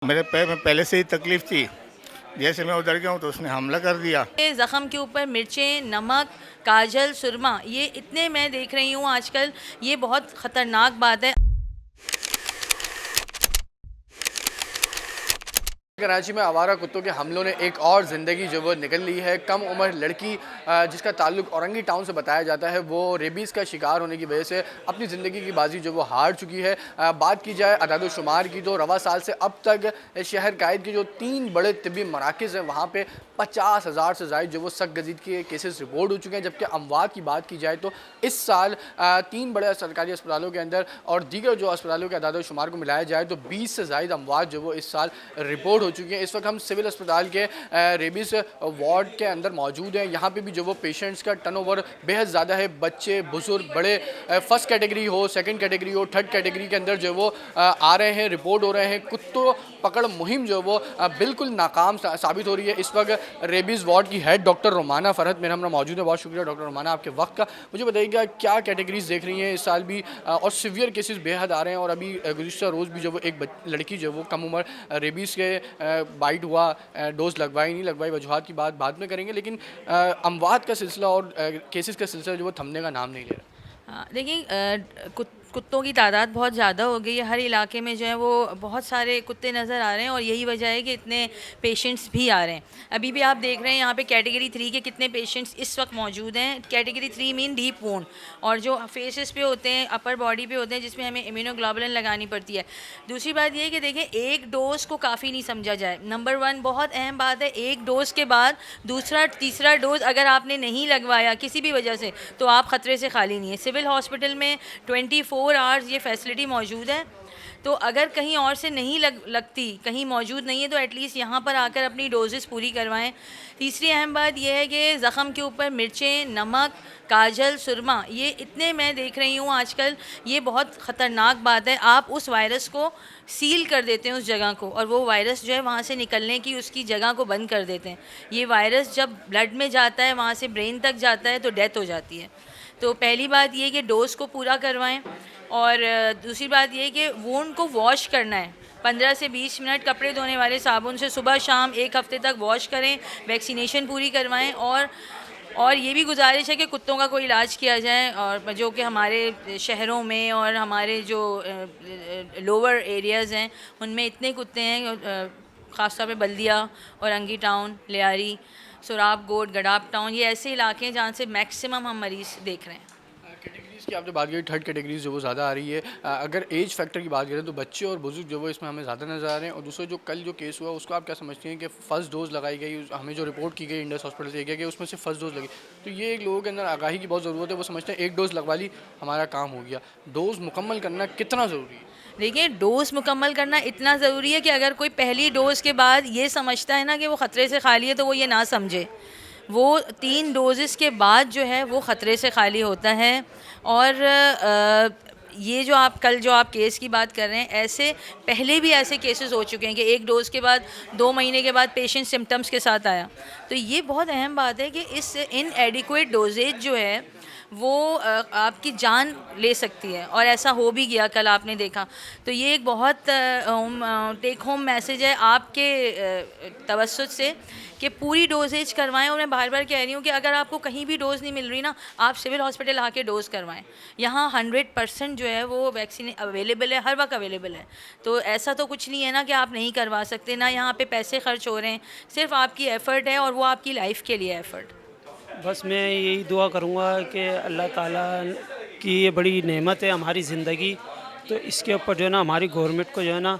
मेरे पैर में पहले से ही तकलीफ़ थी। जैसे मैं उधर गया हूँ तो उसने हमला कर दिया। ये ज़ख़म के ऊपर मिर्चें, नमक, काजल, सुरमा, ये इतने मैं देख रही हूँ आजकल, ये बहुत ख़तरनाक बात है। कराची में आवारा कुत्तों के हमलों ने एक और ज़िंदगी जो वो निकल ली है। कम उम्र लड़की जिसका ताल्लुक औरंगी टाउन से बताया जाता है, वो रेबीज़ का शिकार होने की वजह से अपनी ज़िंदगी की बाजी जो वो हार चुकी है। बात की जाए अदाद-ओ-शुमार की तो रवा साल से अब तक शहर कायद के जो 3 बड़े तिब्बी मराकज़ हैं, वहाँ पे 50,000 से ज़ायद जो वो सख्त गजीद के केसेस रिपोर्ट हो चुके हैं। जबकि अमवात की बात की जाए तो इस साल 3 बड़े सरकारी अस्पतालों के अंदर और दीगर जो अस्पतालों के अदाद-ओ-शुमार को मिलाया जाए तो 20 से ज़ायद अमवात जो वो इस साल रिपोर्ट हो चुकी हैं। इस वक्त हम सिविल अस्पताल के रेबीज़ वार्ड के अंदर मौजूद हैं। यहाँ पे भी जो वो पेशेंट्स का टर्नओवर बेहद ज़्यादा है। बच्चे, बुजुर्ग, बड़े, फर्स्ट कैटेगरी हो, सेकंड कैटेगरी हो, थर्ड कैटेगरी के अंदर जो वो आ रहे हैं, रिपोर्ट हो रहे हैं। कुत्तों पकड़ मुहिम जो वो बिल्कुल नाकाम साबित हो रही है। इस वक्त रेबीज़ वार्ड की हेड डॉक्टर रोमाना फ़रहत मेरे हमरा मौजूद है। बहुत शुक्रिया डॉक्टर रोमाना आपके वक्त का। मुझे बताइएगा क्या कैटेगरीज देख रही हैं इस साल भी, और सीवियर केसेस बेहद आ रहे हैं। और अभी गुज़िश्ता रोज़ भी जो वो एक लड़की जो वो कम उम्र रेबीज़ के बाइट हुआ, डोज लगवाई नहीं लगवाई, वजूहात की बात बाद में करेंगे, लेकिन अमवात का सिलसिला और केसेस का सिलसिला जो वो थमने का नाम नहीं ले रहा। हाँ, देखिए, कुत्तों की तादाद बहुत ज़्यादा हो गई है। हर इलाके में जो है वो बहुत सारे कुत्ते नज़र आ रहे हैं और यही वजह है कि इतने पेशेंट्स भी आ रहे हैं। अभी भी आप देख रहे हैं यहाँ पे कैटेगरी 3 के कितने पेशेंट्स इस वक्त मौजूद हैं। कैटेगरी 3 मीन डीप वोंड, और जो फेसेस पे होते हैं, अपर बॉडी पे होते हैं, जिसमें हमें इम्यूनोग्लोबुलिन लगानी पड़ती है। दूसरी बात ये है कि देखें, एक डोज़ को काफ़ी नहीं समझा जाए। नंबर 1 बहुत अहम बात है, एक डोज़ के बाद दूसरा तीसरा डोज़ अगर आपने नहीं लगवाया किसी भी वजह से तो आप ख़तरे से खाली नहीं है। सिविल हॉस्पिटल में 24 आवर्स ये फैसिलिटी मौजूद है। तो अगर कहीं और से नहीं लगती, कहीं मौजूद नहीं है, तो एटलीस्ट यहाँ पर आकर अपनी डोजेस पूरी करवाएं। तीसरी अहम बात यह है कि ज़ख़म के ऊपर मिर्चें, नमक, काजल, सुरमा, ये इतने मैं देख रही हूँ आजकल, ये बहुत ख़तरनाक बात है। आप उस वायरस को सील कर देते हैं उस जगह को, और वो वायरस जो है वहाँ से निकलने की उसकी जगह को बंद कर देते हैं। ये वायरस जब ब्लड में जाता है, वहाँ से ब्रेन तक जाता है, तो डेथ हो जाती है। तो पहली बात ये कि डोज़ को पूरा करवाएं, और दूसरी बात ये कि वुंड को वॉश करना है 15 से 20 मिनट कपड़े धोने वाले साबुन से सुबह शाम 1 हफ़्ते तक वॉश करें, वैक्सीनेशन पूरी करवाएं। और ये भी गुजारिश है कि कुत्तों का कोई इलाज किया जाए, और जो कि हमारे शहरों में और हमारे जो लोअर एरियाज़ हैं उनमें इतने कुत्ते हैं, ख़ास तौर पे बल्दिया, औरंगी टाउन, लियारी, सुराब गोड, गडाब टाउन, ये ऐसे इलाके हैं जहाँ से मैक्सिमम हम मरीज़ देख रहे हैं। कैटेगरीज़ की आपने बात की, थर्ड कैटेगरीज जो वो ज़्यादा आ रही है। अगर एज फैक्टर की बात करें तो बच्चे और बुजुर्ग जो वो इसमें हमें ज़्यादा नज़र आ रहे हैं। और दूसरा जो कल जो केस हुआ उसको आप क्या समझती हैं कि फ़र्स्ट डोज़ लगाई गई, हमें जो रिपोर्ट की गई इंडस हॉस्पिटल से गया कि उसमें से फ़र्स्ट डोज़ लगी, तो ये लोगों के अंदर आगाही की बहुत ज़रूरत है। वो समझते हैं एक डोज़ लगवा ली हमारा काम हो गया। डोज़ मुकम्मल करना कितना ज़रूरी है? देखिए, डोज़ मुकम्मल करना इतना ज़रूरी है कि अगर कोई पहली डोज़ के बाद ये समझता है ना कि वो ख़तरे से खाली है, तो वो ये ना समझे। वो 3 डोज़ेस के बाद जो है वो ख़तरे से खाली होता है। और ये जो आप कल जो आप केस की बात कर रहे हैं, ऐसे पहले भी ऐसे केसेस हो चुके हैं कि एक डोज़ के बाद 2 महीने के बाद पेशेंट सिम्टम्स के साथ आया। तो ये बहुत अहम बात है कि इस इनएडिक्वेट डोजेज जो है वो आपकी जान ले सकती है, और ऐसा हो भी गया, कल आपने देखा। तो ये एक बहुत टेक होम मैसेज है आपके तवज्जुह से कि पूरी डोजेज करवाएं। और मैं बार बार कह रही हूँ कि अगर आपको कहीं भी डोज़ नहीं मिल रही ना, आप सिविल हॉस्पिटल आके डोज़ करवाएं। यहाँ 100% जो है वो वैक्सीन अवेलेबल है, हर वक्त अवेलेबल है। तो ऐसा तो कुछ नहीं है ना कि आप नहीं करवा सकते, ना यहाँ पे पैसे खर्च हो रहे हैं, सिर्फ आपकी एफ़र्ट है, और वो आपकी लाइफ के लिए एफ़र्ट। बस मैं यही दुआ करूँगा कि अल्लाह ताला की ये बड़ी नेमत है हमारी ज़िंदगी, तो इसके ऊपर जो है ना हमारी गवर्नमेंट को जो है ना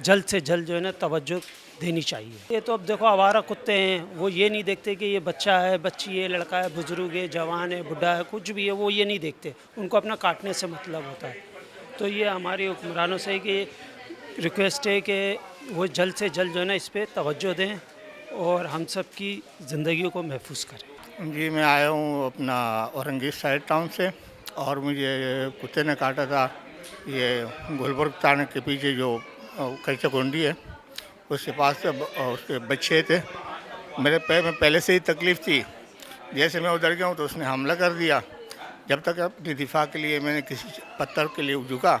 जल्द से जल्द जो है ना तवज्जो देनी चाहिए। ये तो अब देखो आवारा कुत्ते हैं, वो ये नहीं देखते कि ये बच्चा है, बच्ची है, लड़का है, बुज़ुर्ग है, जवान है, बुढ़ा है, कुछ भी है, वो ये नहीं देखते। उनको अपना काटने से मतलब होता है। तो ये हमारी हुक्मरानों से कि रिक्वेस्ट है कि वो जल्द से जल्द जो है ना इस पर तवज्जो दें और हम सब की ज़िंदगी को महफूज करें। जी, मैं आया हूँ अपना औरंगी साइड टाउन से, और मुझे कुत्ते ने काटा था। ये गुलबर्ग थाने के पीछे जो कच्चा कुंडी है उसके पास से उसके बच्चे थे। मेरे पैर में पहले से ही तकलीफ़ थी। जैसे मैं उधर गया हूँ तो उसने हमला कर दिया। जब तक अपनी दिफा के लिए मैंने किसी पत्थर के लिए झुका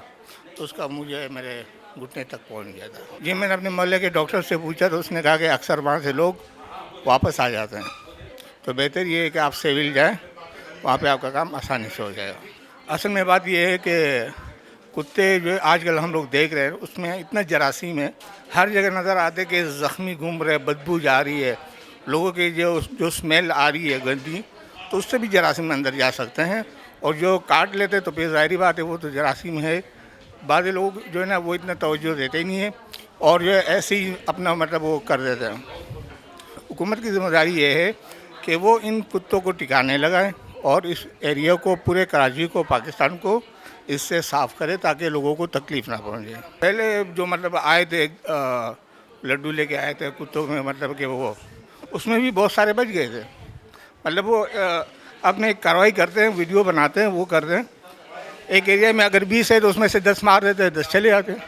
तो उसका मुझे मेरे घुटने तक पहुंच गया था। जी मैंने अपने मोहल्ले के डॉक्टर से पूछा तो उसने कहा कि अक्सर वहाँ से लोग वापस आ जाते हैं, तो बेहतर ये है कि आप सिविल जाएँ, वहाँ पे आपका काम आसानी से हो जाएगा। असल में बात ये है कि कुत्ते जो आजकल हम लोग देख रहे हैं उसमें इतना जरासीम है, हर जगह नज़र आते कि ज़ख्मी घूम रहे, बदबू जा रही है, लोगों की जो स्मेल आ रही है गंदी, तो उससे भी जरासीम अंदर जा सकते हैं। और जो काट लेते तो फिर ज़ाहिर बात है वो तो जरासीम है। बाद लोग जो है ना वो इतना तवज्जो देते ही नहीं है और जो है ऐसे ही अपना मतलब वो कर देते हैं। हुकूमत की ज़िम्मेदारी ये है कि वो इन कुत्तों को ठिकाने लगाएं और इस एरिया को, पूरे कराची को, पाकिस्तान को इससे साफ़ करे ताकि लोगों को तकलीफ़ ना पहुंचे। पहले जो मतलब आए थे लड्डू लेके आए थे कुत्तों में, मतलब कि वो उसमें भी बहुत सारे बच गए थे। मतलब वो अपने कार्रवाई करते हैं, वीडियो बनाते हैं, वो करते हैं। एक एरिया में अगर 20 है तो उसमें से 10 मार देते हैं, 10 चले आते हैं।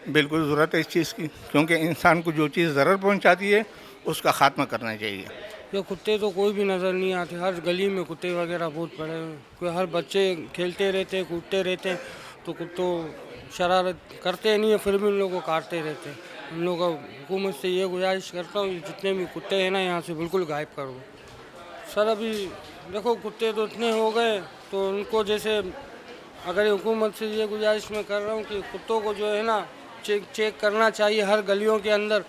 बिल्कुल ज़रूरत है इस चीज़ की, क्योंकि इंसान को जो चीज़ ज़रर पहुंचाती है उसका ख़ात्मा करना चाहिए। ये कुत्ते तो कोई भी नज़र नहीं आते, हर गली में कुत्ते वगैरह बहुत पड़े हैं। कोई हर बच्चे खेलते रहते हैं, कूदते रहते हैं, तो कुत्तों शरारत करते नहीं है, फिर भी उन लोगों को काटते रहते हैं। उन लोगों को हुकूमत से ये गुजारिश करता हूँ जितने भी कुत्ते हैं ना यहाँ से बिल्कुल गायब कर दो। सर अभी देखो कुत्ते तो इतने हो गए, तो उनको जैसे अगर हुकूमत से ये गुजारिश मैं कर रहा हूँ कि कुत्तों को जो है ना चेक करना चाहिए, हर गलियों के अंदर,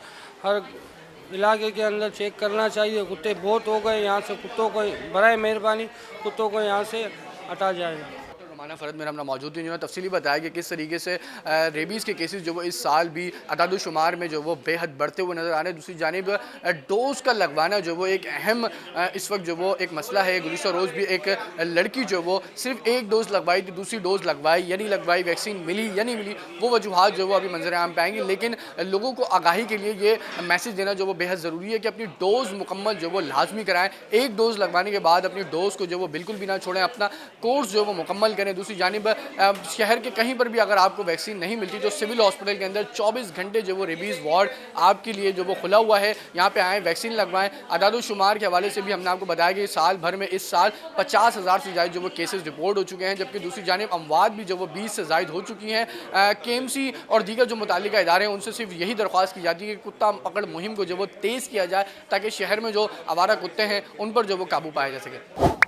हर इलाके के अंदर चेक करना चाहिए। कुत्ते बहुत हो गए यहाँ से, कुत्तों को बराए मेहरबानी कुत्तों को यहाँ से हटा जाए। रोमाना फ़रद मेरा अपना मौजूद है, जिन्होंने तफसीली बताया कि किस तरीके से रेबीज़ के केसेस जो वो इस साल भी अदादुशुमार में जो वो बेहद बढ़ते हुए नज़र आ रहे हैं। दूसरी जानिब डोज़ का लगवाना जो वो एक अहम इस वक्त जो वो एक मसला है। गुज़िश्ता रोज़ भी एक लड़की जो वो सिर्फ एक डोज़ लगवाई थी, दूसरी डोज़ लगवाई या नहीं लगवाई, वैक्सीन मिली या नहीं मिली, वो वजूहात जो वो अभी मंजर आम पे आएंगी। लेकिन लोगों को आगाही के लिए ये मैसेज देना जो वो बेहद ज़रूरी है कि अपनी डोज़ मुकम्मल जो वो लाजमी कराएँ। एक डोज़ लगवाने के बाद अपनी डोज़ को जो वो बिल्कुल भी ना छोड़ें, अपना कोर्स जो वो मुकम्मल करें। दूसरी जानिब शहर के कहीं पर भी अगर आपको वैक्सीन नहीं मिलती तो सिविल हॉस्पिटल के अंदर 24 घंटे जो वो रेबीज़ वार्ड आपके लिए जो वो खुला हुआ है, यहाँ पे आएँ, वैक्सीन लगवाएं। अदादुशुमार के हवाले से भी हमने आपको बताया कि साल भर में इस साल 50,000 से ज़्यादा जो वो केसेस रिपोर्ट हो चुके हैं, जबकि दूसरी जानिब अमवात भी जो वो 20 से ज़ायद हो चुकी हैं। KMC और दीगर जो मुतालिका इदारे हैं उनसे सिर्फ यही दरख्वास्त की जाती है कि कुत्ता पकड़ मुहिम को जो वो तेज़ किया जाए ताकि शहर में जो आवारा कुत्ते हैं उन पर जो वो काबू पाया जा सके।